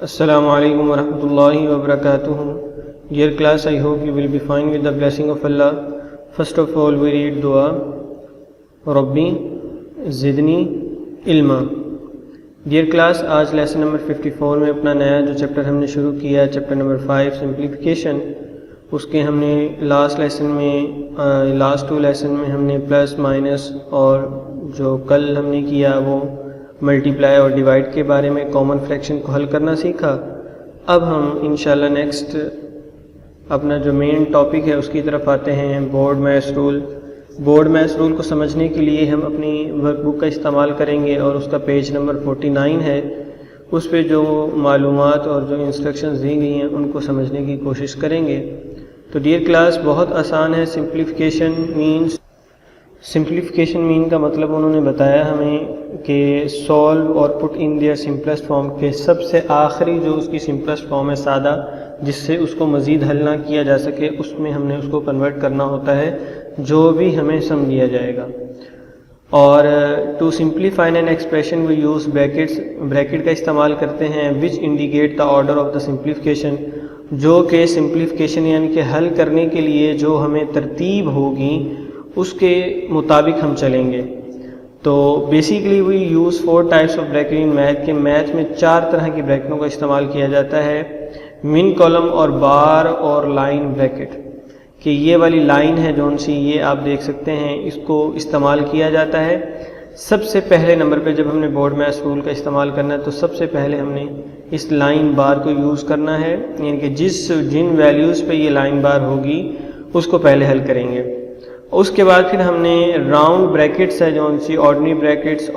Assalamu alaikum wa rahmatullahi wa barakatuh. Dear class, I hope you will be fine with the blessing of Allah. First of all, we read dua. Rabbi zidni ilma. Dear class, آج lesson number 54 میں اپنا نیا جو chapter ہم نے شروع کیا ہے، چیپٹر نمبر 5 سمپلیفیکیشن، اس کے ہم نے لاسٹ ٹو لیسن میں ہم نے پلس مائنس اور جو کل ہم نے کیا وہ ملٹیپلائی اور ڈیوائڈ کے بارے میں کامن فریکشن کو حل کرنا سیکھا۔ اب ہم انشاءاللہ نیکسٹ اپنا جو مین ٹاپک ہے اس کی طرف آتے ہیں، بورڈ میث رول۔ بورڈ میث رول کو سمجھنے کے لیے ہم اپنی ورک بک کا استعمال کریں گے اور اس کا پیج نمبر 49 ہے، اس پہ جو معلومات اور جو انسٹرکشنز دی گئی ہیں ان کو سمجھنے کی کوشش کریں گے۔ تو ڈیئر کلاس، بہت آسان ہے۔ سمپلیفیکیشن مین کا مطلب انہوں نے بتایا ہمیں کہ سولو اور پٹ ان دیئر سمپلسٹ فارم، کے سب سے آخری جو اس کی سمپلسٹ فارم ہے سادہ، جس سے اس کو مزید حل نہ کیا جا سکے، اس میں ہم نے اس کو کنورٹ کرنا ہوتا ہے جو بھی ہمیں سم دیا جائے گا۔ اور to simplify an expression we use bracket کا استعمال کرتے ہیں، which indicate the order of the simplification, جو کہ سمپلیفیکیشن یعنی کہ حل کرنے کے لیے جو ہمیں ترتیب ہوگی اس کے مطابق ہم چلیں گے۔ تو basically we use 4 types of bracket in math, کہ میتھ میں 4 طرح کی بریکٹوں کا استعمال کیا جاتا ہے، من کالم اور بار اور لائن بریکٹ، کہ یہ والی لائن ہے جون سی، یہ آپ دیکھ سکتے ہیں، اس کو استعمال کیا جاتا ہے۔ سب سے پہلے نمبر پہ جب ہم نے بورڈ میث رول کا استعمال کرنا ہے تو سب سے پہلے ہم نے اس لائن بار کو یوز کرنا ہے، یعنی کہ جن ویلیوز پہ یہ لائن بار ہوگی اس کو پہلے حل کریں گے۔ اس کے بعد پھر ہم نے راؤنڈ بریکٹس ہے جون سی، آرڈنری بریکٹس،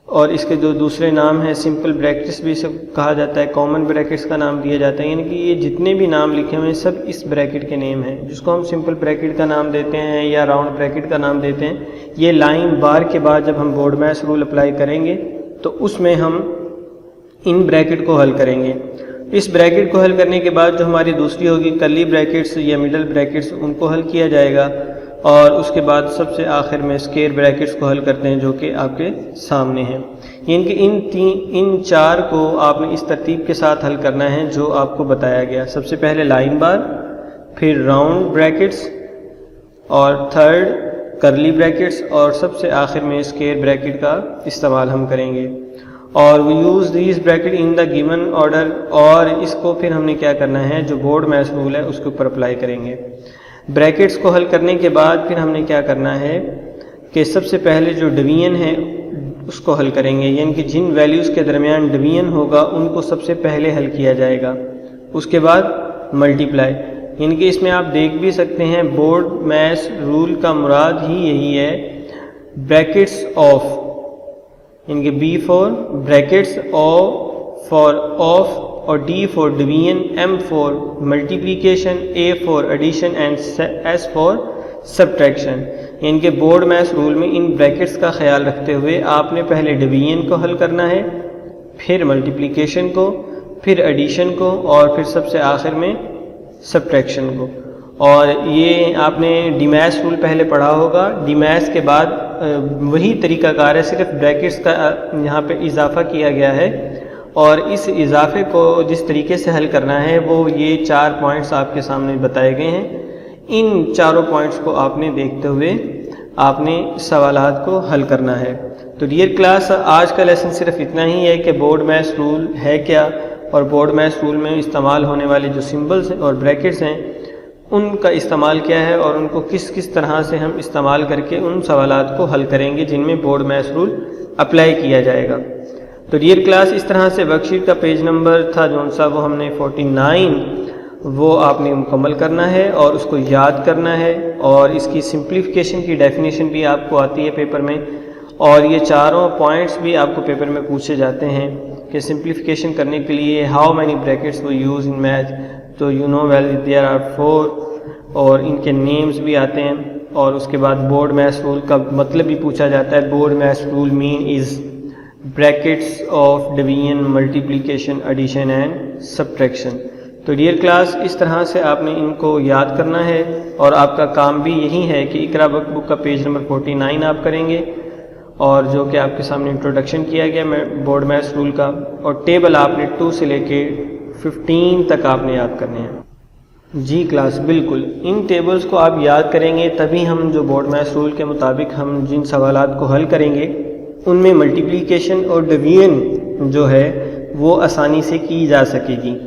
اور اس کے جو دوسرے نام ہیں سمپل بریکٹس بھی اسے کہا جاتا ہے، کامن بریکٹس کا نام دیا جاتا ہے، یعنی کہ یہ جتنے بھی نام لکھے ہوئے ہیں سب اس بریکٹ کے نیم ہیں، جس کو ہم سمپل بریکٹ کا نام دیتے ہیں یا راؤنڈ بریکٹ کا نام دیتے ہیں۔ یہ لائن بار کے بعد جب ہم بورڈ میث رول اپلائی کریں گے تو اس میں ہم ان بریکٹ کو حل کریں گے۔ اس بریکٹ کو حل کرنے کے بعد جو ہماری دوسری ہوگی کرلی بریکٹس یا مڈل بریکٹس، ان کو حل کیا جائے گا، اور اس کے بعد سب سے آخر میں اسکیئر بریکٹس کو حل کرتے ہیں جو کہ آپ کے سامنے ہیں۔ یعنی کہ ان 4 کو آپ نے اس ترتیب کے ساتھ حل کرنا ہے جو آپ کو بتایا گیا۔ سب سے پہلے لائن بار، پھر راؤنڈ بریکٹس، اور تھرڈ کرلی بریکٹس، اور سب سے آخر میں اسکیئر بریکٹ کا استعمال ہم کریں گے۔ اور we use these bracket in the given order, اور اس کو پھر ہم نے کیا کرنا ہے، جو بورڈ میث رول ہے اس کے اوپر اپلائی کریں گے۔ بریکٹس کو حل کرنے کے بعد پھر ہم نے کیا کرنا ہے کہ سب سے پہلے جو ڈویژن ہے اس کو حل کریں گے، یعنی کہ جن ویلیوز کے درمیان ڈویژن ہوگا ان کو سب سے پہلے حل کیا جائے گا۔ اس کے بعد ملٹیپلائی، یعنی کہ اس میں آپ دیکھ بھی سکتے ہیں بورڈ میث رول کا مراد ہی یہی ہے، بریکٹس آف، یعنی کہ B for brackets, O for of, اور D for division, M for multiplication, A for addition, and S for subtraction. یعنی کہ بورڈ میث رول میں ان بریکٹس کا خیال رکھتے ہوئے آپ نے پہلے ڈویژن کو حل کرنا ہے، پھر ملٹیپلیکیشن کو، پھر ایڈیشن کو، اور پھر سب سے آخر میں سبٹریکشن کو۔ اور یہ آپ نے ڈی میث رول پہلے پڑھا ہوگا۔ ڈی میث کے بعد وہی طریقہ کار ہے، صرف بریکٹس کا یہاں پہ اضافہ کیا گیا ہے، اور اس اضافے کو جس طریقے سے حل کرنا ہے وہ یہ 4 پوائنٹس آپ کے سامنے بتائے گئے ہیں۔ ان 4 پوائنٹس کو آپ نے دیکھتے ہوئے آپ نے سوالات کو حل کرنا ہے۔ تو ڈیئر کلاس، آج کا لیسن صرف اتنا ہی ہے کہ بورڈ میث رول ہے کیا، اور بورڈ میث رول میں استعمال ہونے والے جو سمبلس اور بریکٹس ہیں ان کا استعمال کیا ہے، اور ان کو کس کس طرح سے ہم استعمال کر کے ان سوالات کو حل کریں گے جن میں بورڈ میث رول اپلائی کیا جائے گا۔ تو ڈیئر کلاس، اس طرح سے ورک شیٹ کا پیج نمبر تھا جون سا وہ ہم نے 49 وہ آپ نے مکمل کرنا ہے اور اس کو یاد کرنا ہے، اور اس کی سمپلیفیکیشن کی ڈیفینیشن بھی آپ کو آتی ہے پیپر میں، اور یہ 4 پوائنٹس بھی آپ کو پیپر میں پوچھے جاتے ہیں کہ سمپلیفیکیشن کرنے کے لیے how many brackets we use in math, تو you know well there are 4، اور ان کے نیمز بھی آتے ہیں۔ اور اس کے بعد بورڈ میث رول کا مطلب بھی پوچھا جاتا ہے، BODMAS rule mean is brackets of division, multiplication, addition and subtraction. تو ڈیئر کلاس، اس طرح سے آپ نے ان کو یاد کرنا ہے، اور آپ کا کام بھی یہی ہے کہ اقرا ورک بک کا پیج نمبر 49 آپ کریں گے، اور جو کہ آپ کے سامنے انٹروڈکشن کیا گیا بورڈ میتھس رول کا، اور ٹیبل آپ نے 2 سے لے کے 15 تک آپ نے یاد کرنے ہیں۔ جی کلاس بالکل، ان ٹیبلز کو آپ یاد کریں گے تبھی ہم جو بورڈ میتھس رول کے مطابق ہم جن سوالات کو حل کریں گے ان میں ملٹیپلیکیشن اور ڈویژن جو ہے وہ آسانی سے کی جا سکے گی۔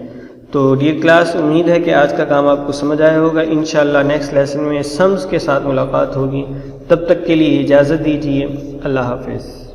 تو ڈیئر کلاس، امید ہے کہ آج کا کام آپ کو سمجھ آیا ہوگا۔ انشاءاللہ نیکسٹ لیسن میں سمز کے ساتھ ملاقات ہوگی، تب تک کے لیے اجازت دیجیے، اللہ حافظ۔